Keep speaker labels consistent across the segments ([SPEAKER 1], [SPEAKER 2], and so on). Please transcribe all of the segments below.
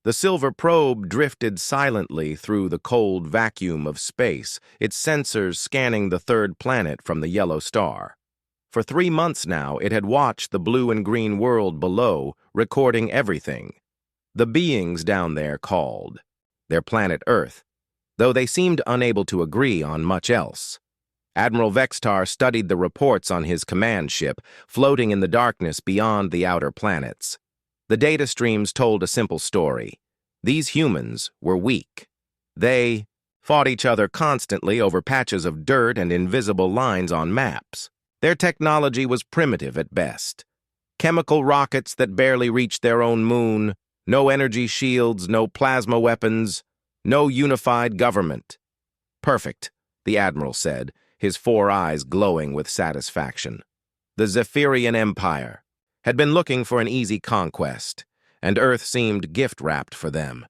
[SPEAKER 1] The silver probe drifted silently through the cold vacuum of space, its sensors scanning the third planet from the yellow star. For 3 months now, it had watched the blue and green world below, recording everything. The beings down there called their planet Earth, though they seemed unable to agree on much else. Admiral Vextar studied the reports on his command ship, floating in the darkness beyond the outer planets. The data streams told a simple story. These humans were weak. They fought each other constantly over patches of dirt and invisible lines on maps. Their technology was primitive at best. Chemical rockets that barely reached their own moon, no energy shields, no plasma weapons, no unified government. Perfect, the Admiral said, his 4 eyes glowing with satisfaction. The Zephyrian Empire had been looking for an easy conquest, and Earth seemed gift-wrapped for them.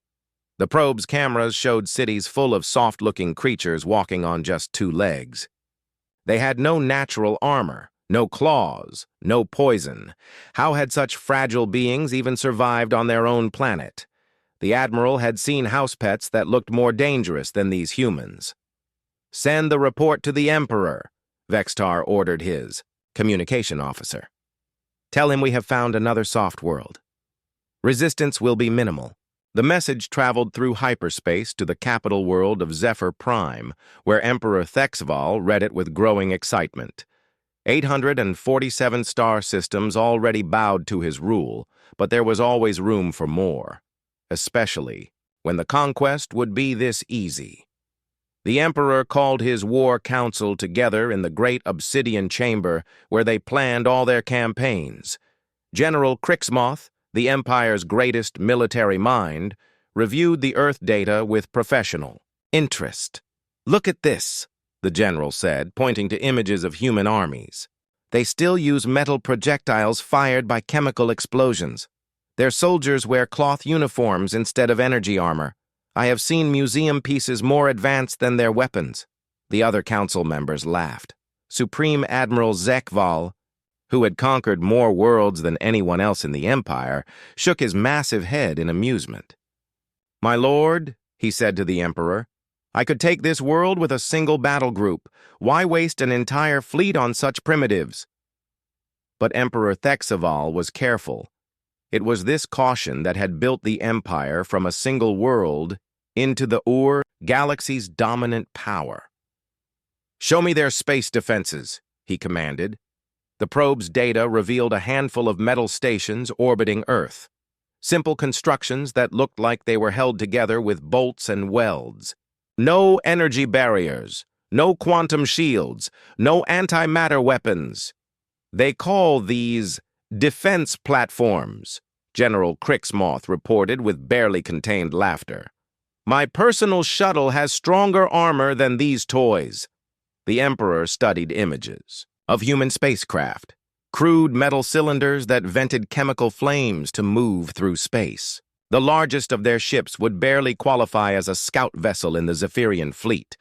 [SPEAKER 1] The probe's cameras showed cities full of soft-looking creatures walking on just 2 legs. They had no natural armor, no claws, no poison. How had such fragile beings even survived on their own planet? The Admiral had seen house pets that looked more dangerous than these humans. "Send the report to the Emperor," Vextar ordered his communication officer. "Tell him we have found another soft world. Resistance will be minimal." The message traveled through hyperspace to the capital world of Zephyr Prime, where Emperor Thexval read it with growing excitement. 847 star systems already bowed to his rule, but there was always room for more, especially when the conquest would be this easy. The Emperor called his war council together in the great obsidian chamber where they planned all their campaigns. General Crixmoth, the Empire's greatest military mind, reviewed the Earth data with professional interest. "Look at this," the general said, pointing to images of human armies. "They still use metal projectiles fired by chemical explosions. Their soldiers wear cloth uniforms instead of energy armor. I have seen museum pieces more advanced than their weapons." The other council members laughed. Supreme Admiral Zekval, who had conquered more worlds than anyone else in the Empire, shook his massive head in amusement. "My lord," he said to the Emperor, "I could take this world with a single battle group. Why waste an entire fleet on such primitives?" But Emperor Thexval was careful. It was this caution that had built the Empire from a single world into the galaxy's dominant power. "Show me their space defenses," he commanded. The probe's data revealed a handful of metal stations orbiting Earth. Simple constructions that looked like they were held together with bolts and welds. No energy barriers, no quantum shields, no antimatter weapons. "They call these defense platforms," General Crixmoth reported with barely contained laughter. "My personal shuttle has stronger armor than these toys." The Emperor studied images of human spacecraft, crude metal cylinders that vented chemical flames to move through space. The largest of their ships would barely qualify as a scout vessel in the Zephyrian fleet.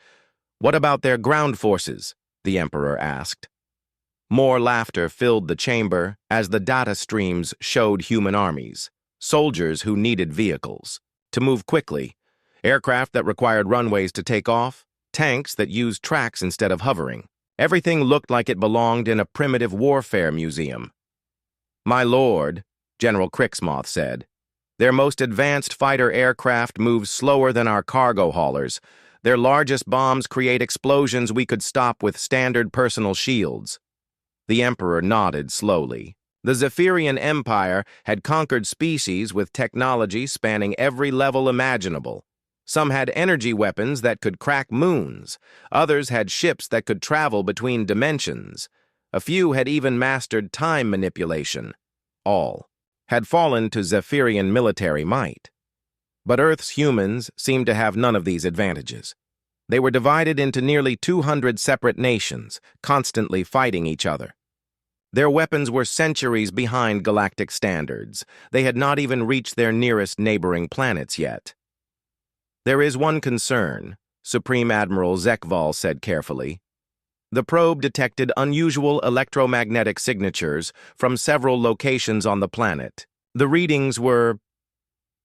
[SPEAKER 1] "What about their ground forces?" the Emperor asked. More laughter filled the chamber as the data streams showed human armies, soldiers who needed vehicles to move quickly, aircraft that required runways to take off, tanks that used tracks instead of hovering. Everything looked like it belonged in a primitive warfare museum. "My lord," General Crixmoth said, "their most advanced fighter aircraft move slower than our cargo haulers. Their largest bombs create explosions we could stop with standard personal shields." The Emperor nodded slowly. The Zephyrian Empire had conquered species with technology spanning every level imaginable. Some had energy weapons that could crack moons. Others had ships that could travel between dimensions. A few had even mastered time manipulation. All had fallen to Zephyrian military might. But Earth's humans seemed to have none of these advantages. They were divided into nearly 200 separate nations, constantly fighting each other. Their weapons were centuries behind galactic standards. They had not even reached their nearest neighboring planets yet. "There is one concern," Supreme Admiral Zekval said carefully. The probe detected unusual electromagnetic signatures from several locations on the planet. The readings were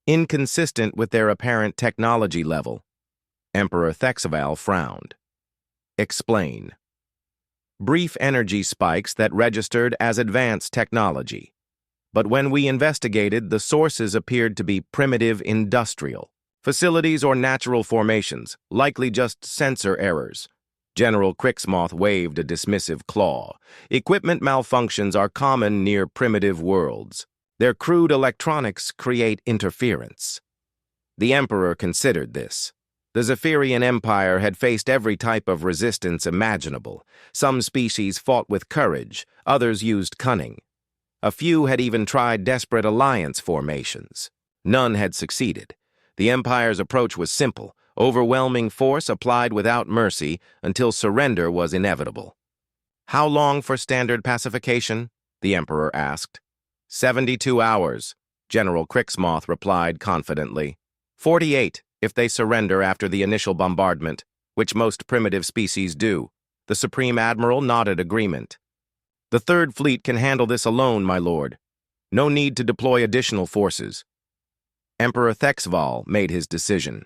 [SPEAKER 1] inconsistent with their apparent technology level. Emperor Thexaval frowned. Explain. Brief energy spikes that registered as advanced technology. But when we investigated, the sources appeared to be primitive industrial facilities or natural formations, likely just sensor errors. General Crixmoth waved a dismissive claw. Equipment malfunctions are common near primitive worlds. Their crude electronics create interference. The Emperor considered this. The Zephyrian Empire had faced every type of resistance imaginable. Some species fought with courage, others used cunning. A few had even tried desperate alliance formations. None had succeeded. The Empire's approach was simple: overwhelming force applied without mercy until surrender was inevitable. "How long for standard pacification?" the Emperor asked. 72 hours, General Crixmoth replied confidently. 48 if they surrender after the initial bombardment, which most primitive species do. The Supreme Admiral nodded agreement. "The Third Fleet can handle this alone, my lord. No need to deploy additional forces." Emperor Thexval made his decision.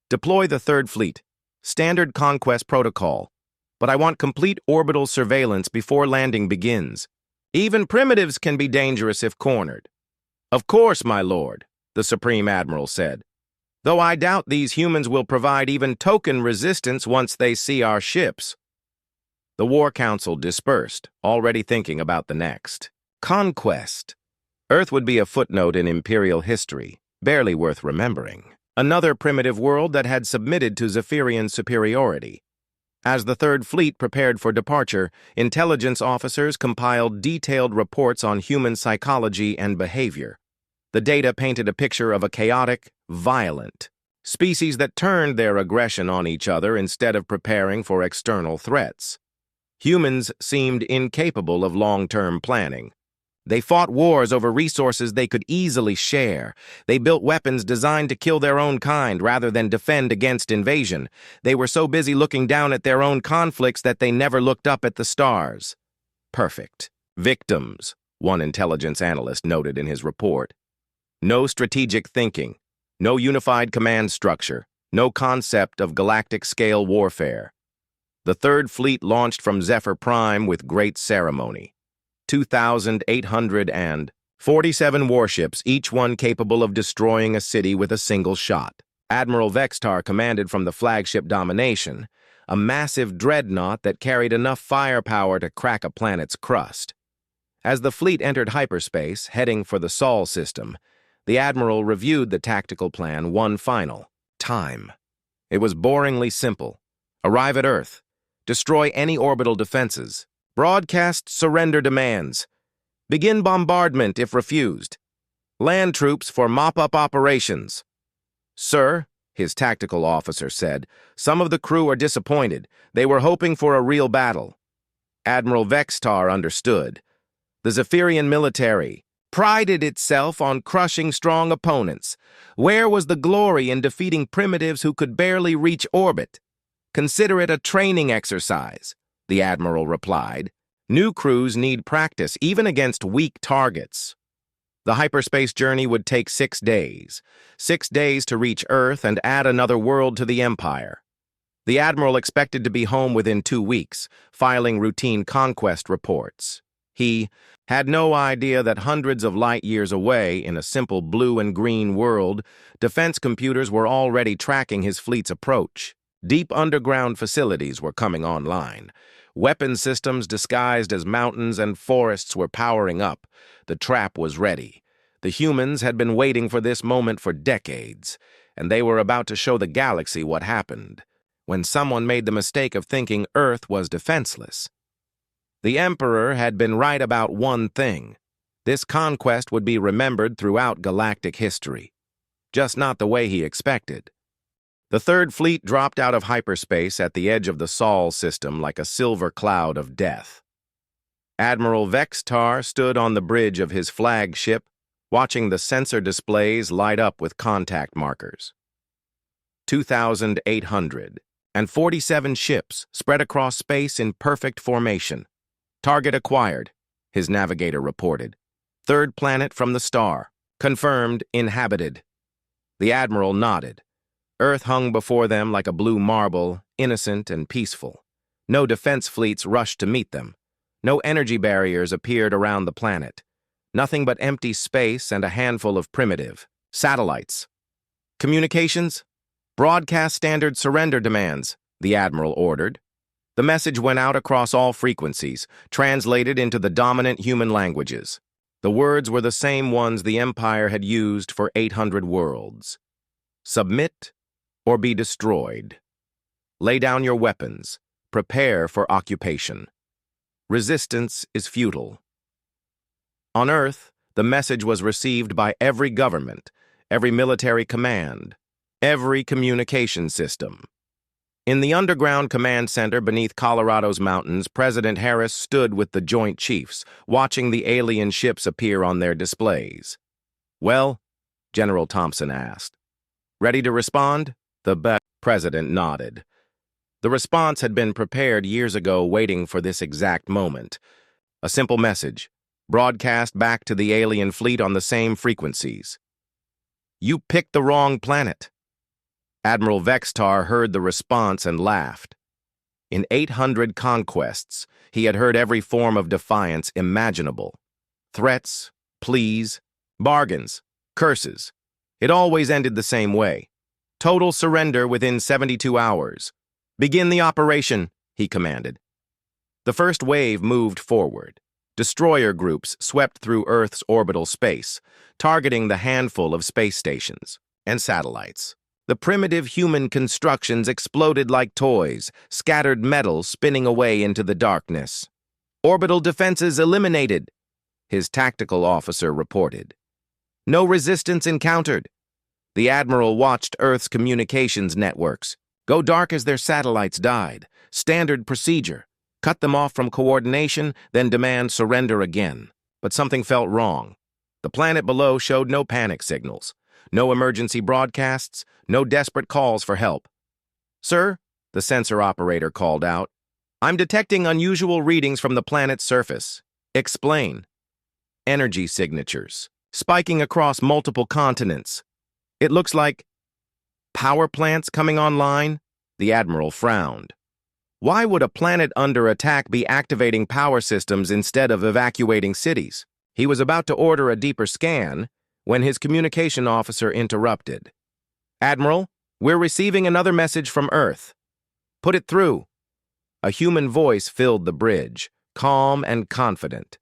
[SPEAKER 1] "Deploy the Third Fleet. Standard conquest protocol. But I want complete orbital surveillance before landing begins. Even primitives can be dangerous if cornered." "Of course, my lord," the Supreme Admiral said. "Though I doubt these humans will provide even token resistance once they see our ships." The War Council dispersed, already thinking about the next. Conquest. Earth would be a footnote in Imperial history, barely worth remembering. Another primitive world that had submitted to Zephyrian superiority. As the Third Fleet prepared for departure, intelligence officers compiled detailed reports on human psychology and behavior. The data painted a picture of a chaotic, violent species that turned their aggression on each other instead of preparing for external threats. Humans seemed incapable of long-term planning. They fought wars over resources they could easily share. They built weapons designed to kill their own kind rather than defend against invasion. They were so busy looking down at their own conflicts that they never looked up at the stars. Perfect. Victims, one intelligence analyst noted in his report. No strategic thinking, no unified command structure, no concept of galactic-scale warfare. The Third Fleet launched from Zephyr Prime with great ceremony. 2,847 warships, each one capable of destroying a city with a single shot. Admiral Vextar commanded from the flagship Domination, a massive dreadnought that carried enough firepower to crack a planet's crust. As the fleet entered hyperspace, heading for the Sol system, the Admiral reviewed the tactical plan one final time. It was boringly simple. Arrive at Earth. Destroy any orbital defenses. Broadcast surrender demands. Begin bombardment if refused. Land troops for mop-up operations. "Sir," his tactical officer said, "some of the crew are disappointed. They were hoping for a real battle." Admiral Vextar understood. The Zephyrian military prided itself on crushing strong opponents. Where was the glory in defeating primitives who could barely reach orbit? "Consider it a training exercise," the Admiral replied. "New crews need practice, even against weak targets." The hyperspace journey would take 6 days. 6 days to reach Earth and add another world to the Empire. The Admiral expected to be home within 2 weeks, filing routine conquest reports. He had no idea that hundreds of light years away, in a simple blue and green world, defense computers were already tracking his fleet's approach. Deep underground facilities were coming online. Weapon systems disguised as mountains and forests were powering up. The trap was ready. The humans had been waiting for this moment for decades, and they were about to show the galaxy what happened, when someone made the mistake of thinking Earth was defenseless. The Emperor had been right about one thing. This conquest would be remembered throughout galactic history, just not the way he expected. The Third Fleet dropped out of hyperspace at the edge of the Sol system like a silver cloud of death. Admiral Vextar stood on the bridge of his flagship, watching the sensor displays light up with contact markers. 2,847 ships spread across space in perfect formation. "Target acquired," his navigator reported. "Third planet from the star. Confirmed, inhabited. The Admiral nodded. Earth hung before them like a blue marble, innocent and peaceful. No defense fleets rushed to meet them. No energy barriers appeared around the planet. Nothing but empty space and a handful of primitive satellites. Communications? Broadcast standard surrender demands, the Admiral ordered. The message went out across all frequencies, translated into the dominant human languages. The words were the same ones the Empire had used for 800 worlds. Submit or be destroyed. Lay down your weapons. Prepare for occupation. Resistance is futile. On Earth, the message was received by every government, every military command, every communication system. In the underground command center beneath Colorado's mountains, President Harris stood with the Joint Chiefs, watching the alien ships appear on their displays. "Well?" General Thompson asked. "Ready to respond?" The President nodded. The response had been prepared years ago, waiting for this exact moment. A simple message, broadcast back to the alien fleet on the same frequencies. "You picked the wrong planet." Admiral Vextar heard the response and laughed. In 800 conquests, he had heard every form of defiance imaginable. Threats, pleas, bargains, curses. It always ended the same way. Total surrender within 72 hours. "Begin the operation," he commanded. The first wave moved forward. Destroyer groups swept through Earth's orbital space, targeting the handful of space stations and satellites. The primitive human constructions exploded like toys, scattered metal spinning away into the darkness. "Orbital defenses eliminated," his tactical officer reported. "No resistance encountered." The Admiral watched Earth's communications networks go dark as their satellites died. Standard procedure. Cut them off from coordination, then demand surrender again. But something felt wrong. The planet below showed no panic signals. No emergency broadcasts, no desperate calls for help. "Sir," the sensor operator called out, "I'm detecting unusual readings from the planet's surface." "Explain." "Energy signatures, spiking across multiple continents. It looks like power plants coming online." The Admiral frowned. Why would a planet under attack be activating power systems instead of evacuating cities? He was about to order a deeper scan when his communication officer interrupted. "Admiral, we're receiving another message from Earth." "Put it through." A human voice filled the bridge, calm and confident.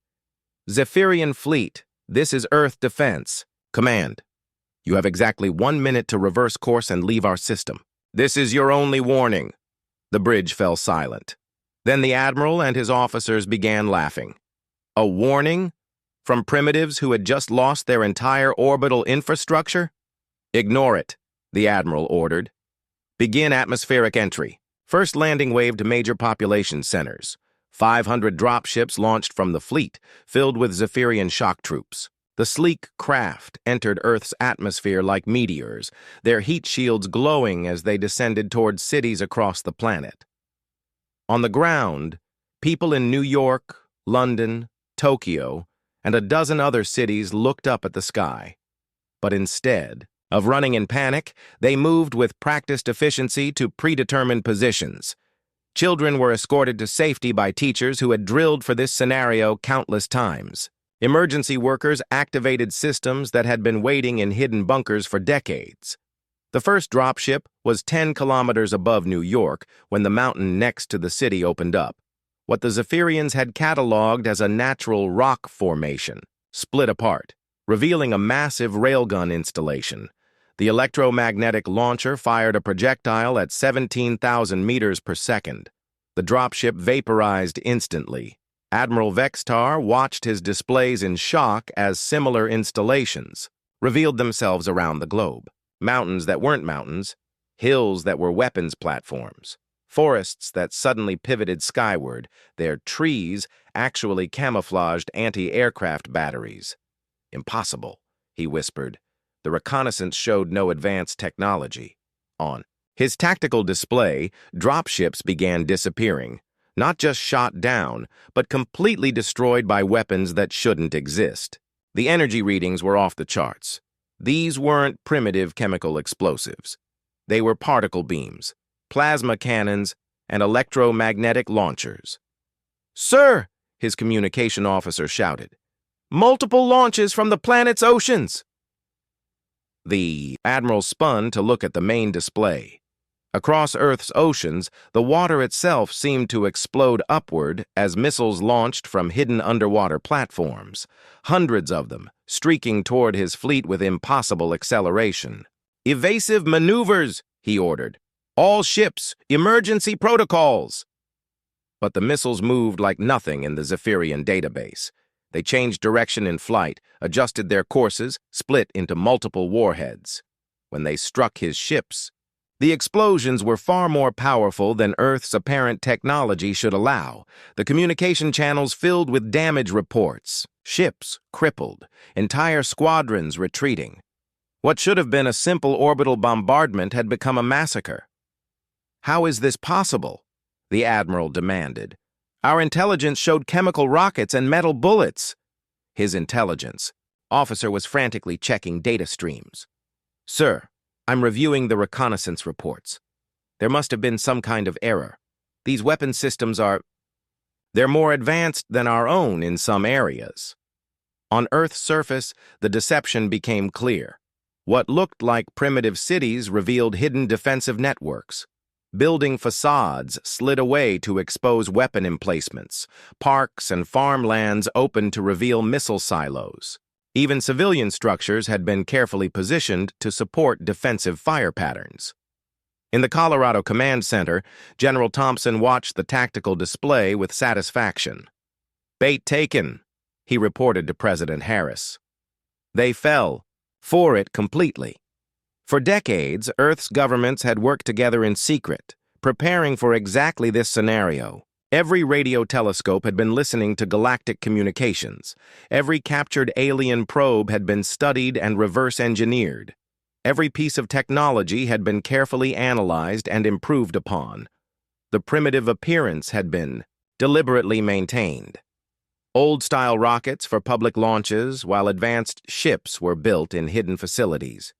[SPEAKER 1] "Zephyrian Fleet, this is Earth Defense. Command. You have exactly 1 minute to reverse course and leave our system. This is your only warning." The bridge fell silent. Then the Admiral and his officers began laughing. A warning? From primitives who had just lost their entire orbital infrastructure? "Ignore it," the Admiral ordered. "Begin atmospheric entry. First landing wave to major population centers. 500 dropships launched from the fleet, filled with Zephyrian shock troops. The sleek craft entered Earth's atmosphere like meteors, their heat shields glowing as they descended towards cities across the planet. On the ground, people in New York, London, Tokyo, and a dozen other cities looked up at the sky. But instead of running in panic, they moved with practiced efficiency to predetermined positions. Children were escorted to safety by teachers who had drilled for this scenario countless times. Emergency workers activated systems that had been waiting in hidden bunkers for decades. The first dropship was 10 kilometers above New York when the mountain next to the city opened up. What the Zephyrians had cataloged as a natural rock formation split apart, revealing a massive railgun installation. The electromagnetic launcher fired a projectile at 17,000 meters per second. The dropship vaporized instantly. Admiral Vextar watched his displays in shock as similar installations revealed themselves around the globe. Mountains that weren't mountains, hills that were weapons platforms, forests that suddenly pivoted skyward, their trees actually camouflaged anti-aircraft batteries. "Impossible," he whispered. The reconnaissance showed no advanced technology. On his tactical display, dropships began disappearing. Not just shot down, but completely destroyed by weapons that shouldn't exist. The energy readings were off the charts. These weren't primitive chemical explosives. They were particle beams, plasma cannons, and electromagnetic launchers. "Sir," his communication officer shouted, "multiple launches from the planet's oceans!" The admiral spun to look at the main display. Across Earth's oceans, the water itself seemed to explode upward as missiles launched from hidden underwater platforms, hundreds of them streaking toward his fleet with impossible acceleration. "Evasive maneuvers," he ordered. "All ships, emergency protocols." But the missiles moved like nothing in the Zephyrian database. They changed direction in flight, adjusted their courses, split into multiple warheads. When they struck his ships, the explosions were far more powerful than Earth's apparent technology should allow. The communication channels filled with damage reports, ships crippled, entire squadrons retreating. What should have been a simple orbital bombardment had become a massacre. "How is this possible?" the admiral demanded. "Our intelligence showed chemical rockets and metal bullets." His intelligence officer was frantically checking data streams. "Sir, I'm reviewing the reconnaissance reports. There must have been some kind of error. These weapon systems they're more advanced than our own in some areas." On Earth's surface, the deception became clear. What looked like primitive cities revealed hidden defensive networks. Building facades slid away to expose weapon emplacements. Parks and farmlands opened to reveal missile silos. Even civilian structures had been carefully positioned to support defensive fire patterns. In the Colorado Command Center, General Thompson watched the tactical display with satisfaction. "Bait taken," he reported to President Harris. They fell for it completely. For decades, Earth's governments had worked together in secret, preparing for exactly this scenario. Every radio telescope had been listening to galactic communications. Every captured alien probe had been studied and reverse-engineered. Every piece of technology had been carefully analyzed and improved upon. The primitive appearance had been deliberately maintained. Old-style rockets for public launches, while advanced ships were built in hidden facilities.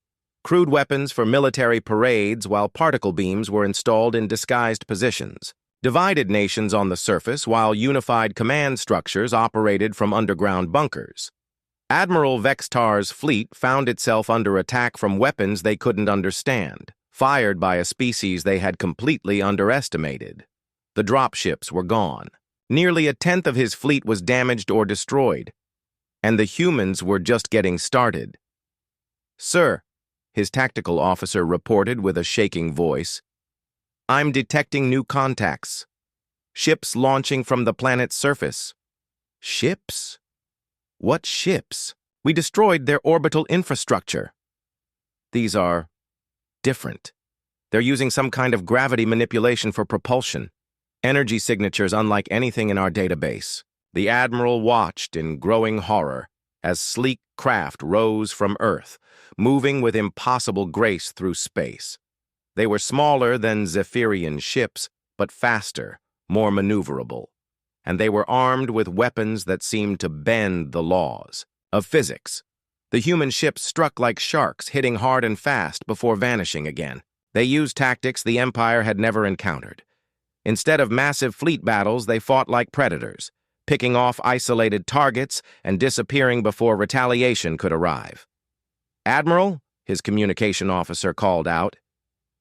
[SPEAKER 1] Crude weapons for military parades, while particle beams were installed in disguised positions. Divided nations on the surface, while unified command structures operated from underground bunkers. Admiral Vextar's fleet found itself under attack from weapons they couldn't understand, fired by a species they had completely underestimated. The dropships were gone. Nearly a tenth of his fleet was damaged or destroyed, and the humans were just getting started. "Sir," his tactical officer reported with a shaking voice, "I'm detecting new contacts. Ships launching from the planet's surface." "Ships? What ships? We destroyed their orbital infrastructure." "These are different. They're using some kind of gravity manipulation for propulsion. Energy signatures unlike anything in our database." The Admiral watched in growing horror as sleek craft rose from Earth, moving with impossible grace through space. They were smaller than Zephyrian ships, but faster, more maneuverable. And they were armed with weapons that seemed to bend the laws of physics. The human ships struck like sharks, hitting hard and fast before vanishing again. They used tactics the Empire had never encountered. Instead of massive fleet battles, they fought like predators, picking off isolated targets and disappearing before retaliation could arrive. "Admiral," his communication officer called out,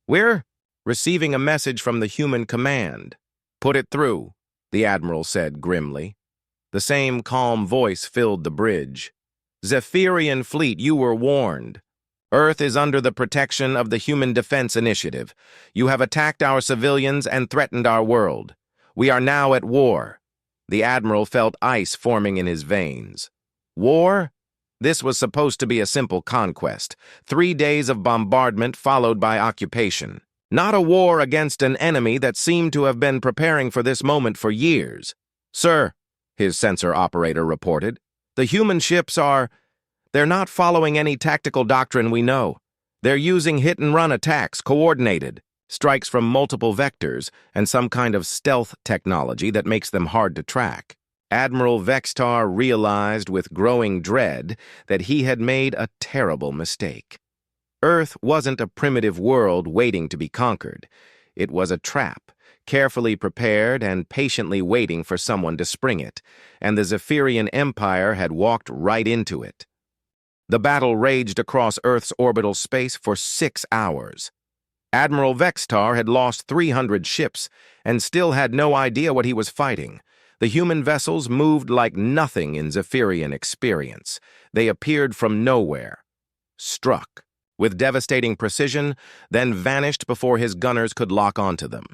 [SPEAKER 1] "we're receiving a message from the human command." "Put it through," the Admiral said grimly. The same calm voice filled the bridge. "Zephyrian fleet, you were warned. Earth is under the protection of the Human Defense Initiative. You have attacked our civilians and threatened our world. We are now at war." The Admiral felt ice forming in his veins. War? This was supposed to be a simple conquest. 3 days of bombardment followed by occupation. Not a war against an enemy that seemed to have been preparing for this moment for years. "Sir," his sensor operator reported, "the human ships they're not following any tactical doctrine we know. They're using hit-and-run attacks, coordinated, strikes from multiple vectors, and some kind of stealth technology that makes them hard to track." Admiral Vextar realized with growing dread that he had made a terrible mistake. Earth wasn't a primitive world waiting to be conquered. It was a trap, carefully prepared and patiently waiting for someone to spring it, and the Zephyrian Empire had walked right into it. The battle raged across Earth's orbital space for 6 hours. Admiral Vextar had lost 300 ships and still had no idea what he was fighting. The human vessels moved like nothing in Zephyrian experience. They appeared from nowhere, struck with devastating precision, then vanished before his gunners could lock onto them.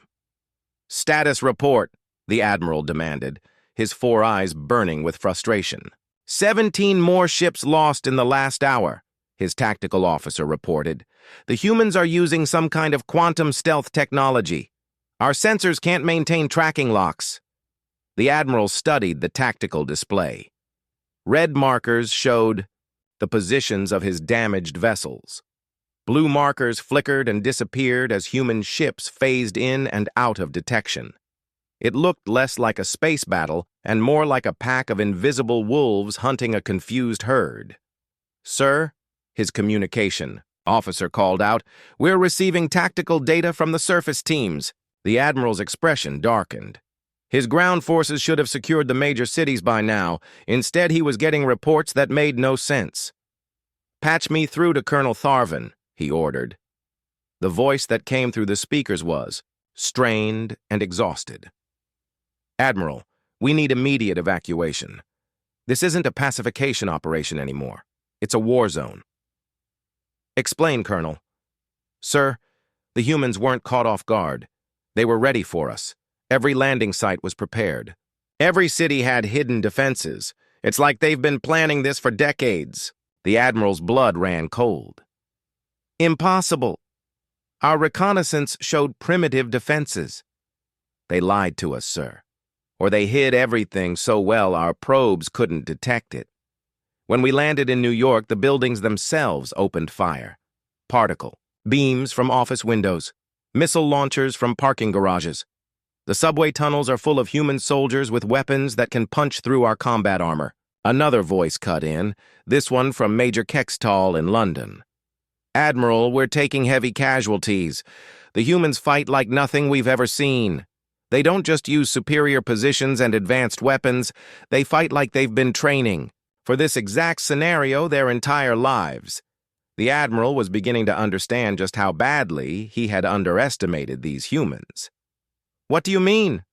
[SPEAKER 1] "Status report," the Admiral demanded, his 4 eyes burning with frustration. 17 more ships lost in the last hour, his tactical officer reported. "The humans are using some kind of quantum stealth technology. Our sensors can't maintain tracking locks." The Admiral studied the tactical display. Red markers showed the positions of his damaged vessels. Blue markers flickered and disappeared as human ships phased in and out of detection. It looked less like a space battle and more like a pack of invisible wolves hunting a confused herd. "Sir," his communication officer called out, "we're receiving tactical data from the surface teams." The Admiral's expression darkened. His ground forces should have secured the major cities by now. Instead, he was getting reports that made no sense. "Patch me through to Colonel Tharvin," he ordered. The voice that came through the speakers was strained and exhausted. "Admiral, we need immediate evacuation. This isn't a pacification operation anymore. It's a war zone." "Explain, Colonel." "Sir, the humans weren't caught off guard. They were ready for us. Every landing site was prepared. Every city had hidden defenses. It's like they've been planning this for decades." The Admiral's blood ran cold. "Impossible. Our reconnaissance showed primitive defenses." "They lied to us, sir. Or they hid everything so well our probes couldn't detect it. When we landed in New York, the buildings themselves opened fire. Particle beams from office windows, missile launchers from parking garages. The subway tunnels are full of human soldiers with weapons that can punch through our combat armor." Another voice cut in, this one from Major Kextall in London. "Admiral, we're taking heavy casualties. The humans fight like nothing we've ever seen. They don't just use superior positions and advanced weapons, they fight like they've been training for this exact scenario their entire lives." The Admiral was beginning to understand just how badly he had underestimated these humans. "What do you mean?"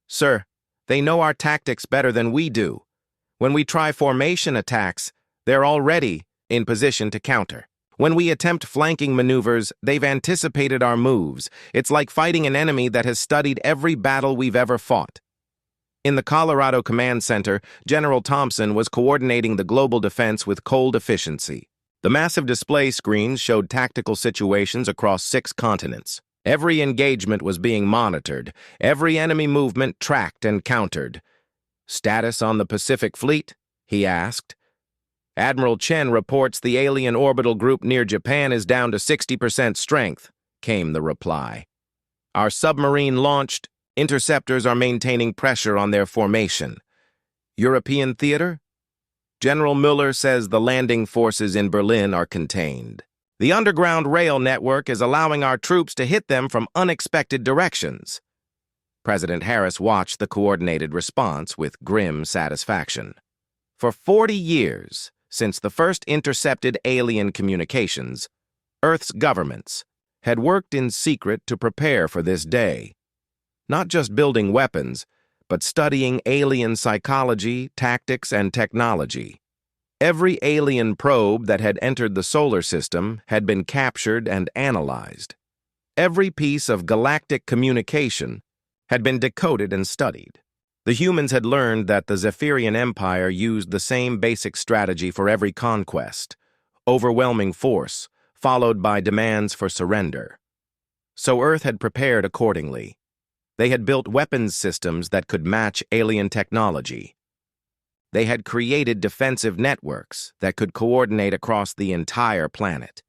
[SPEAKER 1] "Sir, they know our tactics better than we do. When we try formation attacks, they're already in position to counter. When we attempt flanking maneuvers, they've anticipated our moves. It's like fighting an enemy that has studied every battle we've ever fought." In the Colorado Command Center, General Thompson was coordinating the global defense with cold efficiency. The massive display screens showed tactical situations across 6 continents. Every engagement was being monitored, every enemy movement tracked and countered. "Status on the Pacific Fleet?" he asked. "Admiral Chen reports the alien orbital group near Japan is down to 60% strength," came the reply. "Our submarine-launched interceptors are maintaining pressure on their formation." "European theater?" "General Müller says the landing forces in Berlin are contained. The underground rail network is allowing our troops to hit them from unexpected directions." President Harris watched the coordinated response with grim satisfaction. For 40 years, since the first intercepted alien communications, Earth's governments had worked in secret to prepare for this day. Not just building weapons, but studying alien psychology, tactics, and technology. Every alien probe that had entered the solar system had been captured and analyzed. Every piece of galactic communication had been decoded and studied. The humans had learned that the Zephyrian Empire used the same basic strategy for every conquest: overwhelming force, followed by demands for surrender. So Earth had prepared accordingly. They had built weapons systems that could match alien technology. They had created defensive networks that could coordinate across the entire planet.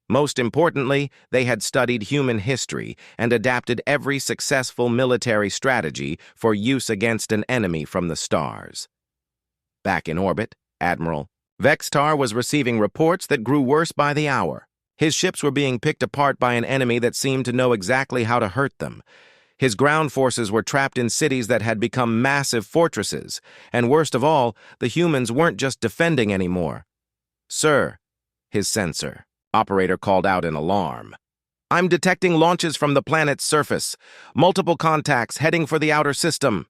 [SPEAKER 1] Most importantly, they had studied human history and adapted every successful military strategy for use against an enemy from the stars. Back in orbit, Admiral Vextar was receiving reports that grew worse by the hour. His ships were being picked apart by an enemy that seemed to know exactly how to hurt them. His ground forces were trapped in cities that had become massive fortresses, and worst of all, the humans weren't just defending anymore. "Sir," his sensor operator called out in alarm. "I'm detecting launches from the planet's surface. Multiple contacts heading for the outer system."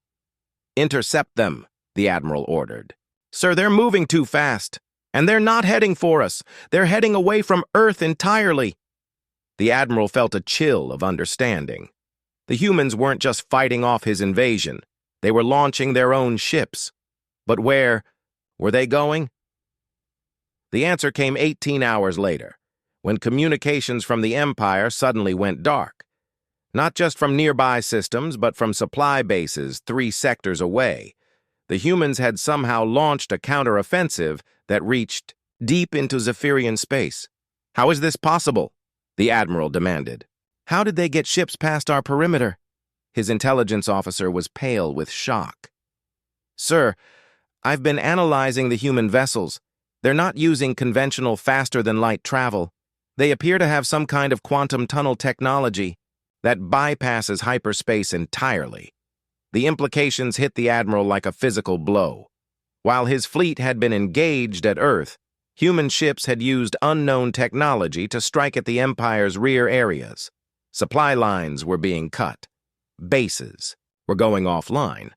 [SPEAKER 1] "Intercept them," the Admiral ordered. "Sir, they're moving too fast. And they're not heading for us. They're heading away from Earth entirely." The Admiral felt a chill of understanding. The humans weren't just fighting off his invasion. They were launching their own ships. But where were they going? The answer came 18 hours later, when communications from the Empire suddenly went dark. Not just from nearby systems, but from supply bases 3 sectors away. The humans had somehow launched a counteroffensive that reached deep into Zephyrian space. "How is this possible?" the Admiral demanded. "How did they get ships past our perimeter?" His intelligence officer was pale with shock. "Sir, I've been analyzing the human vessels. They're not using conventional faster-than-light travel. They appear to have some kind of quantum tunnel technology that bypasses hyperspace entirely." The implications hit the Admiral like a physical blow. While his fleet had been engaged at Earth, human ships had used unknown technology to strike at the Empire's rear areas. Supply lines were being cut. Bases were going offline.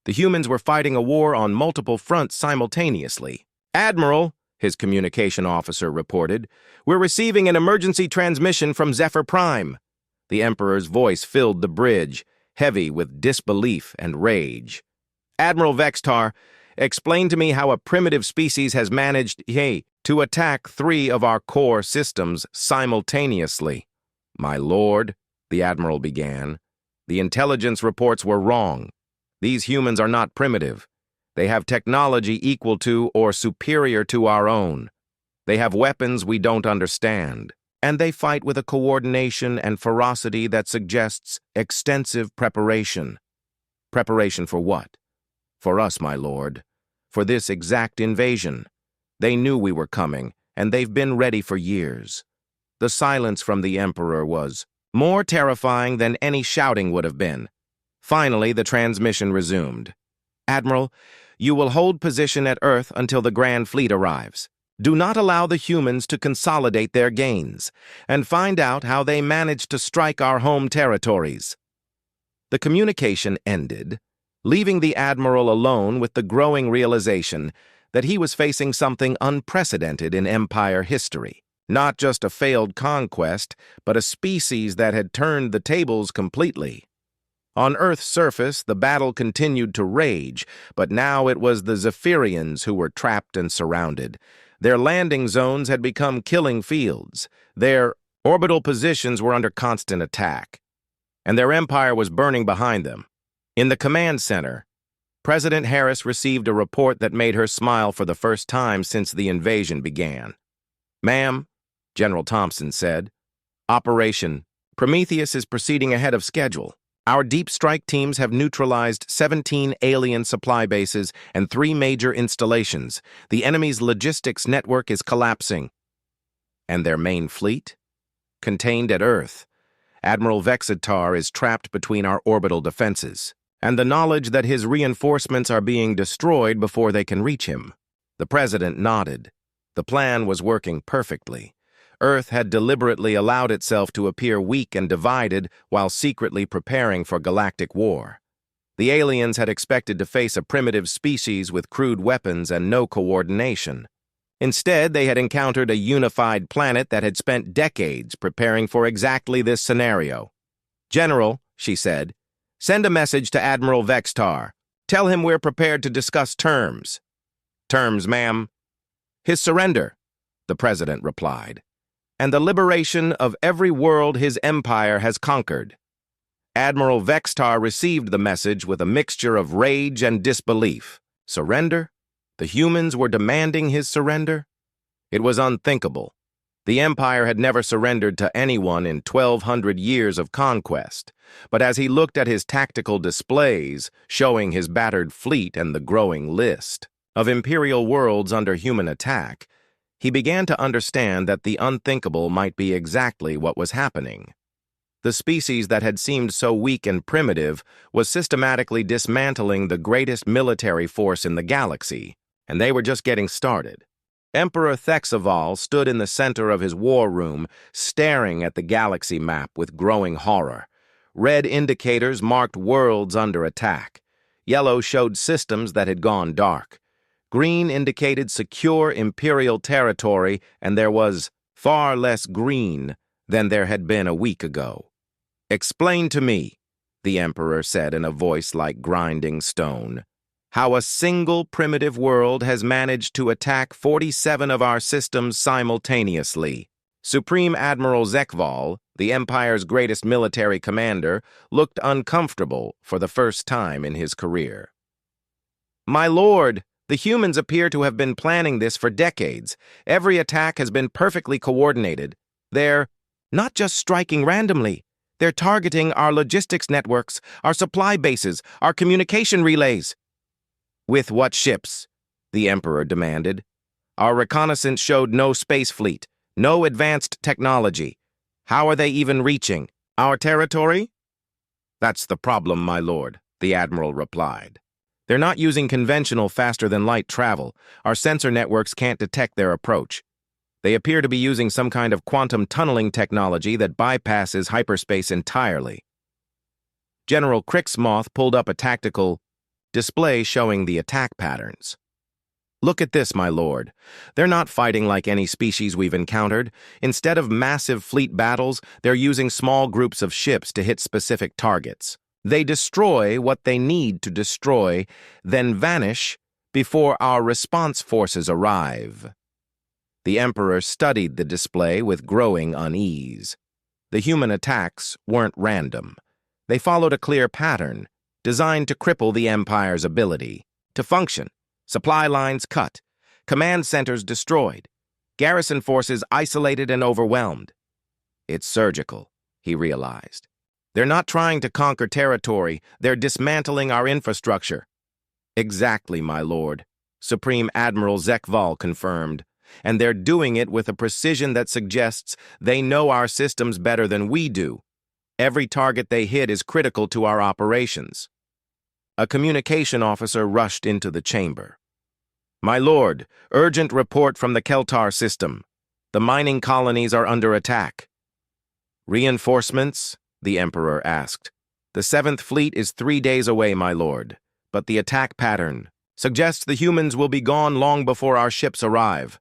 [SPEAKER 1] The humans were fighting a war on multiple fronts simultaneously. "Admiral," his communication officer reported, "we're receiving an emergency transmission from Zephyr Prime." The Emperor's voice filled the bridge, heavy with disbelief and rage. "Admiral Vextar, explain to me how a primitive species has managed, to attack 3 of our core systems simultaneously." "My lord," the Admiral began, "the intelligence reports were wrong. These humans are not primitive. They have technology equal to or superior to our own. They have weapons we don't understand. And they fight with a coordination and ferocity that suggests extensive preparation." "Preparation for what?" "For us, my lord. For this exact invasion. They knew we were coming, and they've been ready for years." The silence from the Emperor was more terrifying than any shouting would have been. Finally, the transmission resumed. "Admiral, you will hold position at Earth until the Grand Fleet arrives. Do not allow the humans to consolidate their gains, and find out how they managed to strike our home territories." The communication ended, leaving the Admiral alone with the growing realization that he was facing something unprecedented in Empire history. Not just a failed conquest, but a species that had turned the tables completely. On Earth's surface, the battle continued to rage, but now it was the Zephyrians who were trapped and surrounded. Their landing zones had become killing fields. Their orbital positions were under constant attack, and their empire was burning behind them. In the command center, President Harris received a report that made her smile for the first time since the invasion began. "Ma'am," General Thompson said, "Operation Prometheus is proceeding ahead of schedule. Our deep strike teams have neutralized 17 alien supply bases and 3 major installations. The enemy's logistics network is collapsing." "And their main fleet?" "Contained at Earth. Admiral Vexatar is trapped between our orbital defenses, and the knowledge that his reinforcements are being destroyed before they can reach him." The President nodded. The plan was working perfectly. Earth had deliberately allowed itself to appear weak and divided while secretly preparing for galactic war. The aliens had expected to face a primitive species with crude weapons and no coordination. Instead, they had encountered a unified planet that had spent decades preparing for exactly this scenario. "General," she said, "send a message to Admiral Vextar. Tell him we're prepared to discuss terms." "Terms, ma'am?" "His surrender," the President replied, "and the liberation of every world his empire has conquered." Admiral Vextar received the message with a mixture of rage and disbelief. Surrender? The humans were demanding his surrender? It was unthinkable. The Empire had never surrendered to anyone in 1,200 years of conquest, but as he looked at his tactical displays showing his battered fleet and the growing list of Imperial worlds under human attack, he began to understand that the unthinkable might be exactly what was happening. The species that had seemed so weak and primitive was systematically dismantling the greatest military force in the galaxy, and they were just getting started. Emperor Thexaval stood in the center of his war room, staring at the galaxy map with growing horror. Red indicators marked worlds under attack. Yellow showed systems that had gone dark. Green indicated secure Imperial territory, and there was far less green than there had been a week ago. "Explain to me," the Emperor said in a voice like grinding stone, "how a single primitive world has managed to attack 47 of our systems simultaneously." Supreme Admiral Zekval, the Empire's greatest military commander, looked uncomfortable for the first time in his career. "My lord, the humans appear to have been planning this for decades. Every attack has been perfectly coordinated. They're not just striking randomly. They're targeting our logistics networks, our supply bases, our communication relays." "With what ships?" the Emperor demanded. "Our reconnaissance showed no space fleet, no advanced technology. How are they even reaching our territory?" "That's the problem, my lord," the Admiral replied. "They're not using conventional faster-than-light travel. Our sensor networks can't detect their approach. They appear to be using some kind of quantum tunneling technology that bypasses hyperspace entirely." General Crixmoth pulled up a tactical display showing the attack patterns. "Look at this, my lord. They're not fighting like any species we've encountered. Instead of massive fleet battles, they're using small groups of ships to hit specific targets. They destroy what they need to destroy, then vanish before our response forces arrive." The Emperor studied the display with growing unease. The human attacks weren't random. They followed a clear pattern, designed to cripple the Empire's ability to function. Supply lines cut, command centers destroyed, garrison forces isolated and overwhelmed. "It's surgical," he realized. "They're not trying to conquer territory, they're dismantling our infrastructure." "Exactly, my lord," Supreme Admiral Zekval confirmed. "And they're doing it with a precision that suggests they know our systems better than we do. Every target they hit is critical to our operations." A communication officer rushed into the chamber. "My lord, urgent report from the Keltar system. The mining colonies are under attack." "Reinforcements?" the Emperor asked. "The 7th Fleet is 3 days away, my lord, but the attack pattern suggests the humans will be gone long before our ships arrive."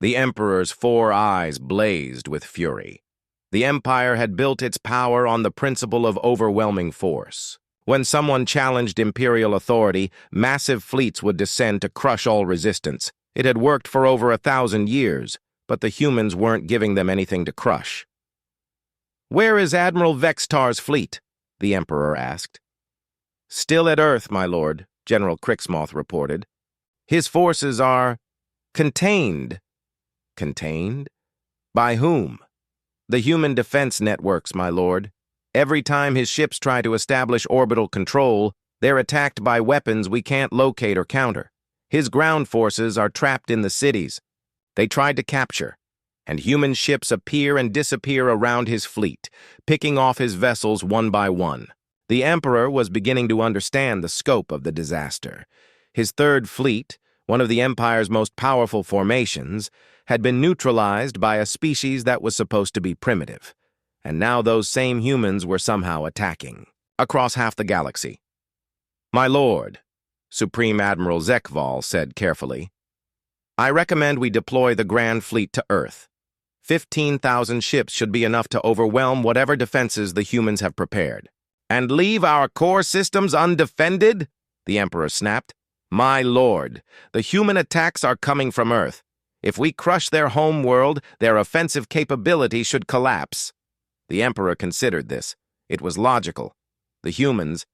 [SPEAKER 1] The Emperor's 4 eyes blazed with fury. The Empire had built its power on the principle of overwhelming force. When someone challenged Imperial authority, massive fleets would descend to crush all resistance. It had worked for over 1,000 years, but the humans weren't giving them anything to crush. "Where is Admiral Vextar's fleet?" the Emperor asked. "Still at Earth, my lord," General Crixmoth reported. "His forces are contained." "Contained? By whom?" "The human defense networks, my lord. Every time his ships try to establish orbital control, they're attacked by weapons we can't locate or counter. His ground forces are trapped in the cities they tried to capture, and human ships appear and disappear around his fleet, picking off his vessels one by one." The Emperor was beginning to understand the scope of the disaster. His 3rd Fleet, one of the Empire's most powerful formations, had been neutralized by a species that was supposed to be primitive. And now those same humans were somehow attacking across half the galaxy. "My lord," Supreme Admiral Zekval said carefully, "I recommend we deploy the Grand Fleet to Earth. 15,000 ships should be enough to overwhelm whatever defenses the humans have prepared." "And leave our core systems undefended?" the Emperor snapped. "My lord, the human attacks are coming from Earth. If we crush their home world, their offensive capability should collapse." The Emperor considered this. It was logical. The humans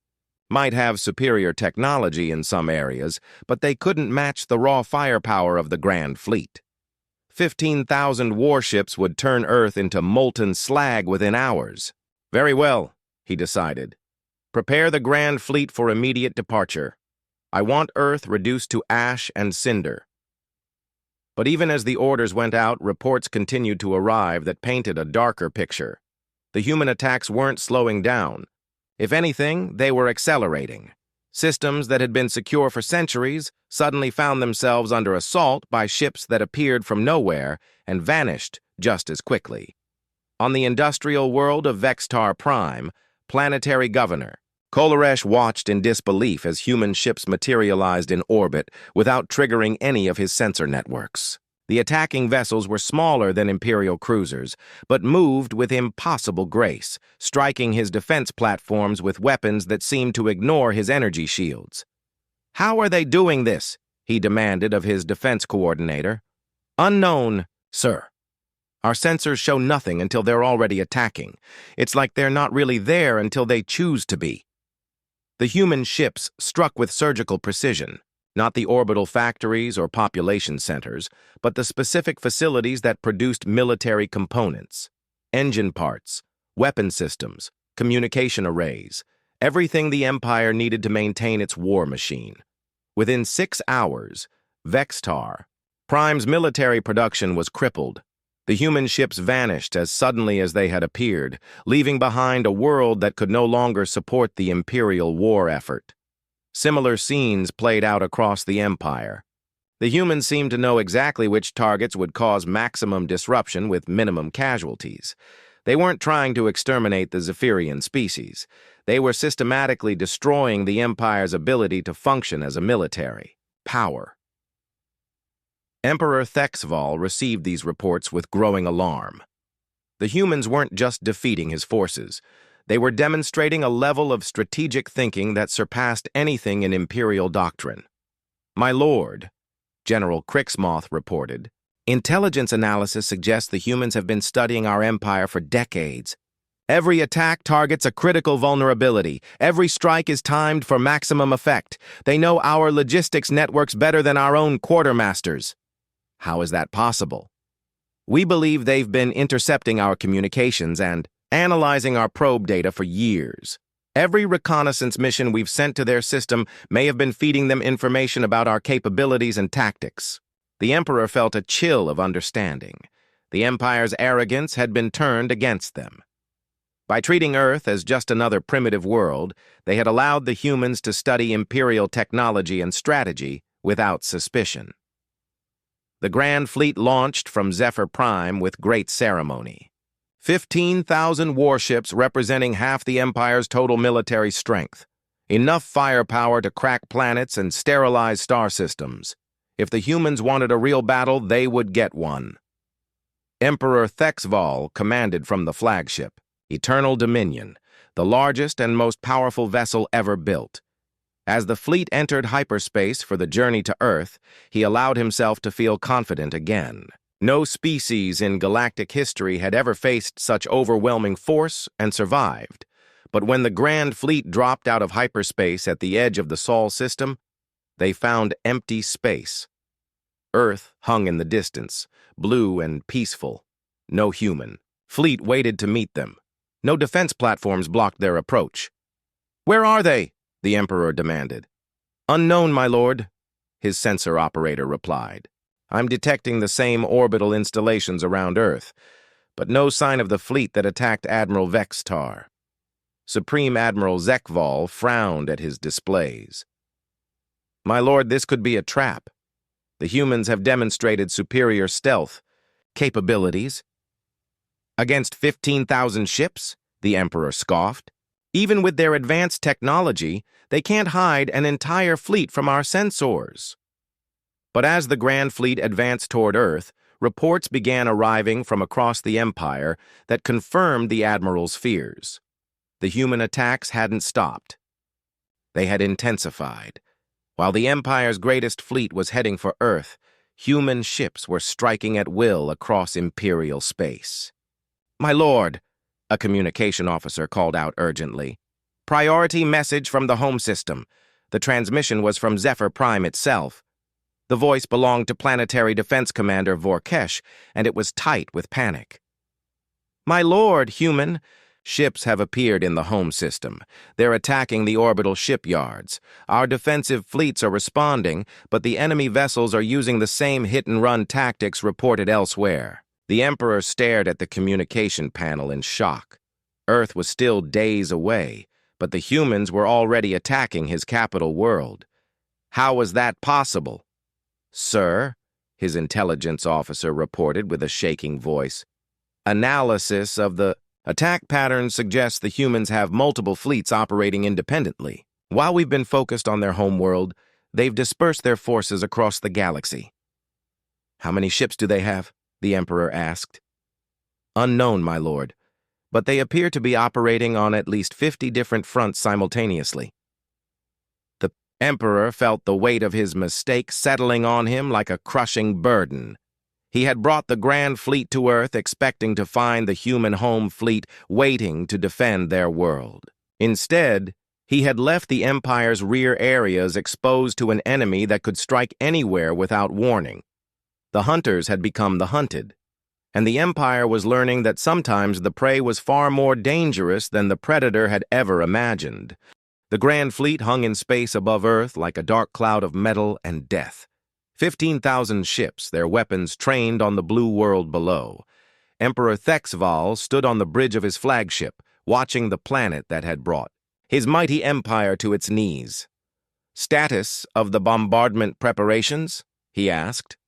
[SPEAKER 1] might have superior technology in some areas, but they couldn't match the raw firepower of the Grand Fleet. 15,000 warships would turn Earth into molten slag within hours. Very well, he decided. Prepare the Grand Fleet for immediate departure. I want Earth reduced to ash and cinder. But even as the orders went out, reports continued to arrive that painted a darker picture. The human attacks weren't slowing down. If anything, they were accelerating. Systems that had been secure for centuries suddenly found themselves under assault by ships that appeared from nowhere and vanished just as quickly. On the industrial world of Vextar Prime, planetary governor, Kolaresh watched in disbelief as human ships materialized in orbit without triggering any of his sensor networks. The attacking vessels were smaller than Imperial cruisers, but moved with impossible grace, striking his defense platforms with weapons that seemed to ignore his energy shields. "How are they doing this?" he demanded of his defense coordinator. "Unknown, sir. Our sensors show nothing until they're already attacking. It's like they're not really there until they choose to be." The human ships struck with surgical precision, not the orbital factories or population centers, but the specific facilities that produced military components, engine parts, weapon systems, communication arrays, everything the Empire needed to maintain its war machine. Within 6 hours, Vextar Prime's military production was crippled. The human ships vanished as suddenly as they had appeared, leaving behind a world that could no longer support the Imperial war effort. Similar scenes played out across the Empire. The humans seemed to know exactly which targets would cause maximum disruption with minimum casualties. They weren't trying to exterminate the Zephyrian species. They were systematically destroying the Empire's ability to function as a military power. Emperor Thexval received these reports with growing alarm. The humans weren't just defeating his forces. They were demonstrating a level of strategic thinking that surpassed anything in Imperial doctrine. "My lord," General Crixmoth reported, "intelligence analysis suggests the humans have been studying our empire for decades. Every attack targets a critical vulnerability. Every strike is timed for maximum effect. They know our logistics networks better than our own quartermasters." "How is that possible?" "We believe they've been intercepting our communications and analyzing our probe data for years. Every reconnaissance mission we've sent to their system may have been feeding them information about our capabilities and tactics." The Emperor felt a chill of understanding. The Empire's arrogance had been turned against them. By treating Earth as just another primitive world, they had allowed the humans to study Imperial technology and strategy without suspicion. The Grand Fleet launched from Zephyr Prime with great ceremony. 15,000 warships representing half the Empire's total military strength. Enough firepower to crack planets and sterilize star systems. If the humans wanted a real battle, they would get one. Emperor Thexval commanded from the flagship, Eternal Dominion, the largest and most powerful vessel ever built. As the fleet entered hyperspace for the journey to Earth, he allowed himself to feel confident again. No species in galactic history had ever faced such overwhelming force and survived. But when the Grand Fleet dropped out of hyperspace at the edge of the Sol system, they found empty space. Earth hung in the distance, blue and peaceful. No human. Fleet waited to meet them. No defense platforms blocked their approach. "Where are they?" the Emperor demanded. "Unknown, my lord," his sensor operator replied. "I'm detecting the same orbital installations around Earth, but no sign of the fleet that attacked Admiral Vextar." Supreme Admiral Zekval frowned at his displays. "My lord, this could be a trap. The humans have demonstrated superior stealth capabilities." "Against 15,000 ships?" the Emperor scoffed. "Even with their advanced technology, they can't hide an entire fleet from our sensors." But as the Grand Fleet advanced toward Earth, reports began arriving from across the Empire that confirmed the Admiral's fears. The human attacks hadn't stopped. They had intensified. While the Empire's greatest fleet was heading for Earth, human ships were striking at will across Imperial space. "My lord," a communication officer called out urgently. "Priority message from the home system." The transmission was from Zephyr Prime itself. The voice belonged to Planetary Defense Commander Vorkesh, and it was tight with panic. "My lord, human, ships have appeared in the home system. They're attacking the orbital shipyards. Our defensive fleets are responding, but the enemy vessels are using the same hit-and-run tactics reported elsewhere." The Emperor stared at the communication panel in shock. Earth was still days away, but the humans were already attacking his capital world. How was that possible? "Sir," his intelligence officer reported with a shaking voice, "analysis of the attack patterns suggests the humans have multiple fleets operating independently. While we've been focused on their homeworld, they've dispersed their forces across the galaxy." "How many ships do they have?" the Emperor asked. "Unknown, my lord, but they appear to be operating on at least 50 different fronts simultaneously." The Emperor felt the weight of his mistake settling on him like a crushing burden. He had brought the Grand Fleet to Earth expecting to find the human home fleet waiting to defend their world. Instead, he had left the Empire's rear areas exposed to an enemy that could strike anywhere without warning. The hunters had become the hunted, and the Empire was learning that sometimes the prey was far more dangerous than the predator had ever imagined. The Grand Fleet hung in space above Earth like a dark cloud of metal and death. 15,000 ships, their weapons trained on the blue world below. Emperor Thexval stood on the bridge of his flagship, watching the planet that had brought his mighty empire to its knees. "Status of the bombardment preparations?" he asked.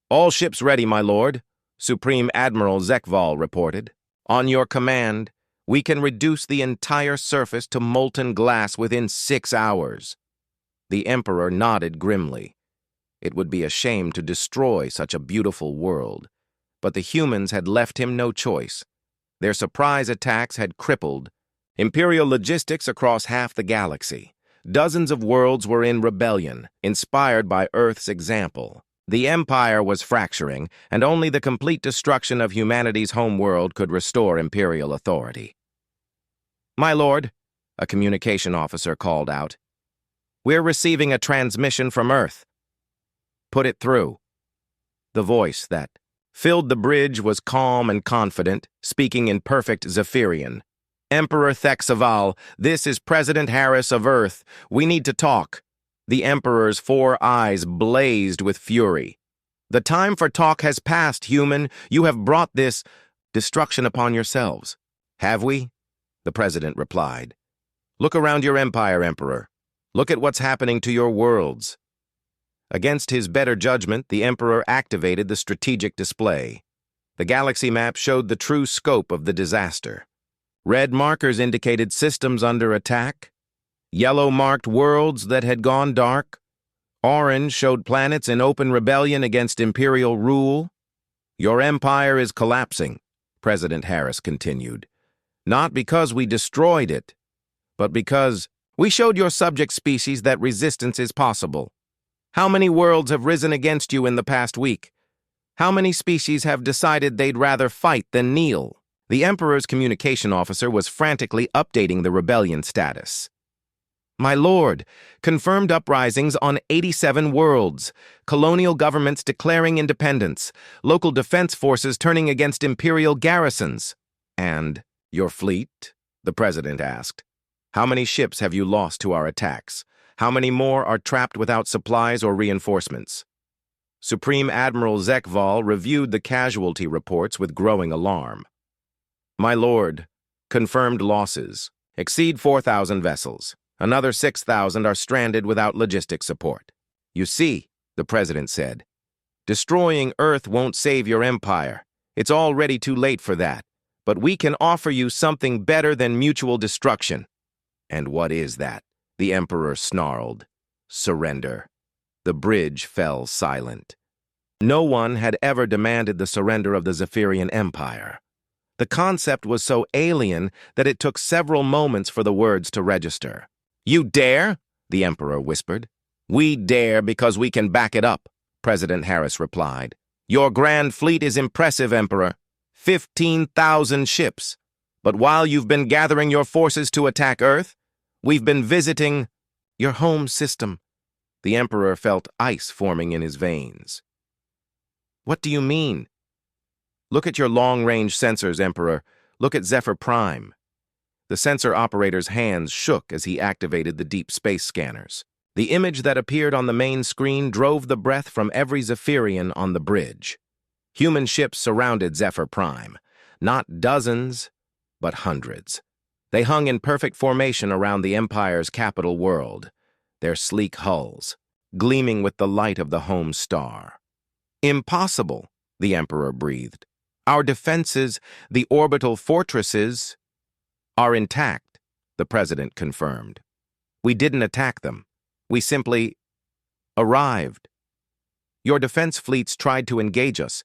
[SPEAKER 1] "All ships ready, my lord," Supreme Admiral Zekval reported. "On your command, we can reduce the entire surface to molten glass within 6 hours." The Emperor nodded grimly. It would be a shame to destroy such a beautiful world, but the humans had left him no choice. Their surprise attacks had crippled Imperial logistics across half the galaxy. Dozens of worlds were in rebellion, inspired by Earth's example. The Empire was fracturing, and only the complete destruction of humanity's homeworld could restore Imperial authority. "My lord," a communication officer called out, "we're receiving a transmission from Earth." "Put it through." The voice that filled the bridge was calm and confident, speaking in perfect Zephyrian. "Emperor Thexval, this is President Harris of Earth. We need to talk." The Emperor's 4 eyes blazed with fury. "The time for talk has passed, human. You have brought this destruction upon yourselves." "Have we?" the President replied. "Look around your empire, Emperor. Look at what's happening to your worlds." Against his better judgment, the Emperor activated the strategic display. The galaxy map showed the true scope of the disaster. Red markers indicated systems under attack. Yellow marked worlds that had gone dark. Orange showed planets in open rebellion against Imperial rule. "Your empire is collapsing," President Harris continued. "Not because we destroyed it, but because we showed your subject species that resistance is possible. How many worlds have risen against you in the past week? How many species have decided they'd rather fight than kneel?" The Emperor's communication officer was frantically updating the rebellion status. "My lord, confirmed uprisings on 87 worlds, colonial governments declaring independence, local defense forces turning against Imperial garrisons." "And your fleet?" the President asked. "How many ships have you lost to our attacks? How many more are trapped without supplies or reinforcements?" Supreme Admiral Zekval reviewed the casualty reports with growing alarm. "My lord, confirmed losses exceed 4,000 vessels. Another 6,000 are stranded without logistic support." "You see," the President said, "destroying Earth won't save your empire. It's already too late for that. But we can offer you something better than mutual destruction." "And what is that?" the Emperor snarled. "Surrender." The bridge fell silent. No one had ever demanded the surrender of the Zephyrian Empire. The concept was so alien that it took several moments for the words to register. "You dare?" the Emperor whispered. "We dare because we can back it up," President Harris replied. "Your Grand Fleet is impressive, Emperor. 15,000 ships. But while you've been gathering your forces to attack Earth, we've been visiting your home system. The Emperor felt ice forming in his veins. What do you mean? Look at your long-range sensors, Emperor. Look at Zephyr Prime. The sensor operator's hands shook as he activated the deep space scanners. The image that appeared on the main screen drove the breath from every Zephyrian on the bridge. Human ships surrounded Zephyr Prime. Not dozens, but hundreds. They hung in perfect formation around the Empire's capital world, their sleek hulls, gleaming with the light of the home star. Impossible, the Emperor breathed. Our defenses, the orbital fortresses, are intact, the President confirmed. We didn't attack them. We simply arrived. Your defense fleets tried to engage us,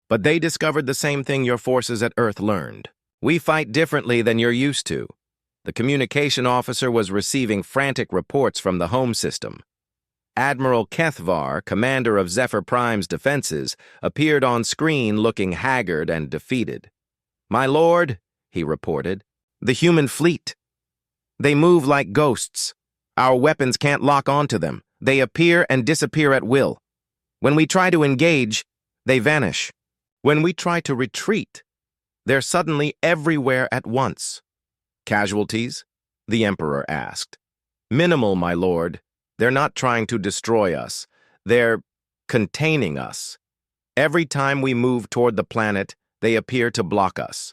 [SPEAKER 1] but they discovered the same thing your forces at Earth learned. We fight differently than you're used to. The communication officer was receiving frantic reports from the home system. Admiral Kethvar, commander of Zephyr Prime's defenses, appeared on screen looking haggard and defeated. My lord, he reported, the human fleet. They move like ghosts. Our weapons can't lock onto them. They appear and disappear at will. When we try to engage, they vanish. When we try to retreat, they're suddenly everywhere at once. Casualties? The Emperor asked. Minimal, my lord. They're not trying to destroy us. They're containing us. Every time we move toward the planet, they appear to block us.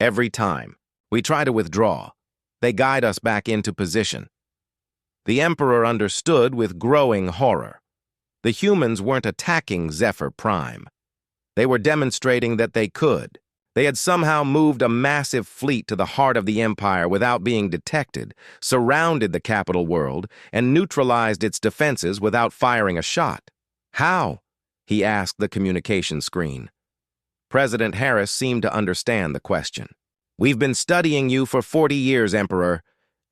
[SPEAKER 1] Every time we try to withdraw, they guide us back into position. The Emperor understood with growing horror. The humans weren't attacking Zephyr Prime. They were demonstrating that they could. They had somehow moved a massive fleet to the heart of the Empire without being detected, surrounded the capital world, and neutralized its defenses without firing a shot. How? He asked the communication screen. President Harris seemed to understand the question. We've been studying you for 40 years, Emperor.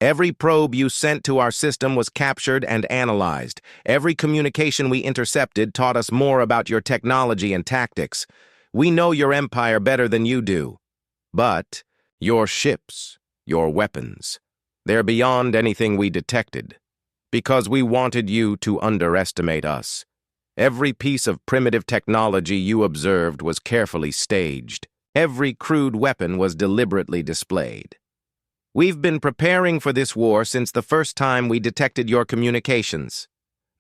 [SPEAKER 1] Every probe you sent to our system was captured and analyzed. Every communication we intercepted taught us more about your technology and tactics. We know your empire better than you do. But your ships, your weapons, they're beyond anything we detected. Because we wanted you to underestimate us. Every piece of primitive technology you observed was carefully staged. Every crude weapon was deliberately displayed. We've been preparing for this war since the first time we detected your communications.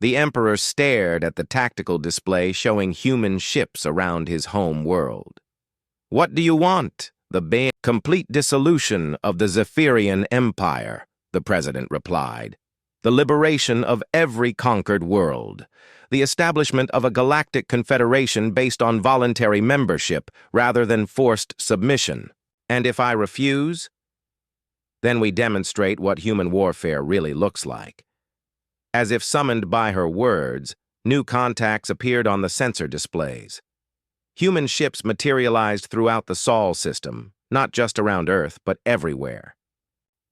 [SPEAKER 1] The Emperor stared at the tactical display showing human ships around his home world. What do you want? The complete dissolution of the Zephyrian Empire, the President replied. The liberation of every conquered world. The establishment of a galactic confederation based on voluntary membership rather than forced submission. And if I refuse, then we demonstrate what human warfare really looks like. As if summoned by her words, new contacts appeared on the sensor displays. Human ships materialized throughout the Sol system, not just around Earth, but everywhere.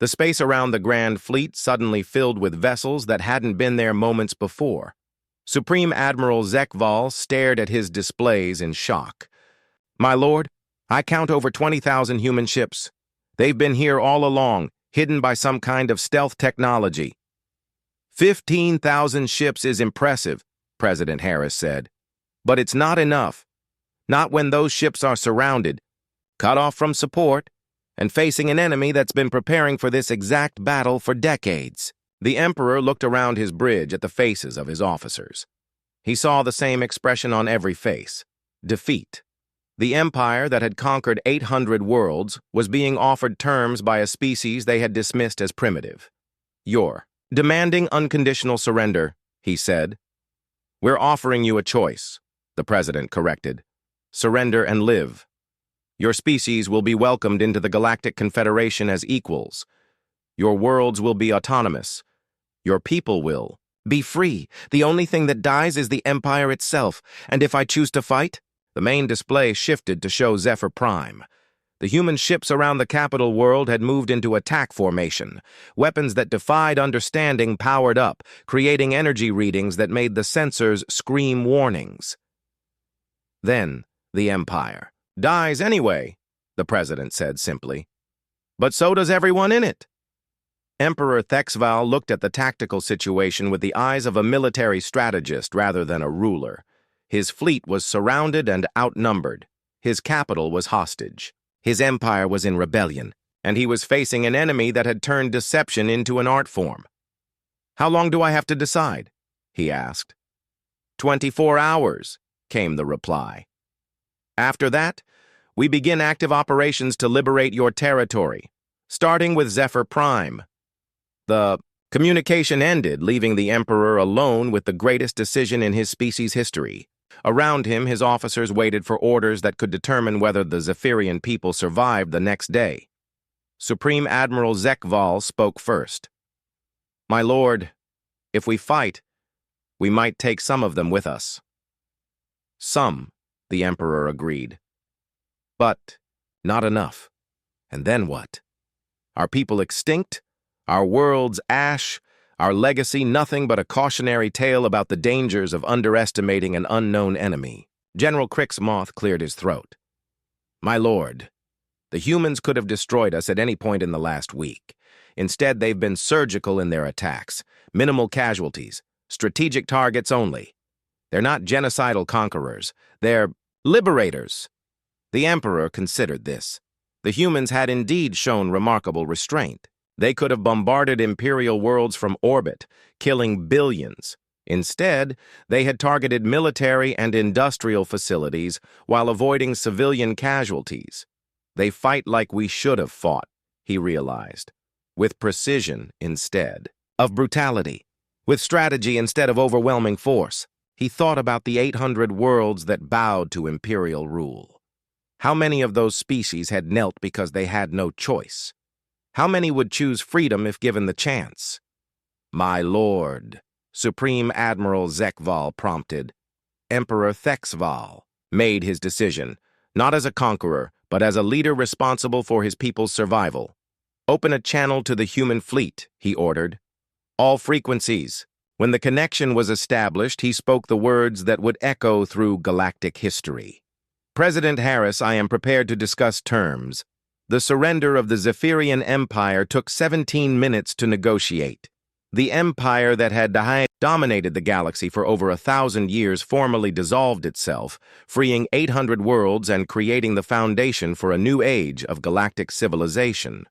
[SPEAKER 1] The space around the Grand Fleet suddenly filled with vessels that hadn't been there moments before. Supreme Admiral Zekval stared at his displays in shock. My lord, I count over 20,000 human ships. They've been here all along, hidden by some kind of stealth technology. 15,000 ships is impressive, President Harris said. But it's not enough. Not when those ships are surrounded, cut off from support, and facing an enemy that's been preparing for this exact battle for decades. The Emperor looked around his bridge at the faces of his officers. He saw the same expression on every face: defeat. The empire that had conquered 800 worlds was being offered terms by a species they had dismissed as primitive. You're demanding unconditional surrender, he said. We're offering you a choice, the President corrected. Surrender and live. Your species will be welcomed into the Galactic Confederation as equals. Your worlds will be autonomous. Your people will be free. The only thing that dies is the Empire itself, and if I choose to fight, the main display shifted to show Zephyr Prime. The human ships around the capital world had moved into attack formation. Weapons that defied understanding powered up, creating energy readings that made the sensors scream warnings. Then, the Empire dies anyway, the President said simply. But so does everyone in it. Emperor Thexval looked at the tactical situation with the eyes of a military strategist rather than a ruler. His fleet was surrounded and outnumbered. His capital was hostage. His empire was in rebellion, and he was facing an enemy that had turned deception into an art form. "How long do I have to decide?" he asked. 24 hours, came the reply. "After that, we begin active operations to liberate your territory, starting with Zephyr Prime." The communication ended, leaving the Emperor alone with the greatest decision in his species' history. Around him, his officers waited for orders that could determine whether the Zephyrian people survived the next day. Supreme Admiral Zekval spoke first. "My lord, if we fight, we might take some of them with us." "Some," the Emperor agreed. "But not enough. And then what? Our people extinct? Our world's ash? Our legacy nothing but a cautionary tale about the dangers of underestimating an unknown enemy?" General Crick's Moth cleared his throat. "My lord, the humans could have destroyed us at any point in the last week. Instead, they've been surgical in their attacks, minimal casualties, strategic targets only. They're not genocidal conquerors. They're liberators." The Emperor considered this. The humans had indeed shown remarkable restraint. They could have bombarded imperial worlds from orbit, killing billions. Instead, they had targeted military and industrial facilities while avoiding civilian casualties. They fight like we should have fought, he realized, with precision instead of brutality, with strategy instead of overwhelming force. He thought about the 800 worlds that bowed to imperial rule. How many of those species had knelt because they had no choice? How many would choose freedom if given the chance? "My lord," Supreme Admiral Zekval prompted. Emperor Thexval made his decision, not as a conqueror, but as a leader responsible for his people's survival. "Open a channel to the human fleet," he ordered. "All frequencies." When the connection was established, he spoke the words that would echo through galactic history. "President Harris, I am prepared to discuss terms. The surrender of the Zephyrian Empire took 17 minutes to negotiate. The empire that had dominated the galaxy for over 1,000 years formally dissolved itself, freeing 800 worlds and creating the foundation for a new age of galactic civilization.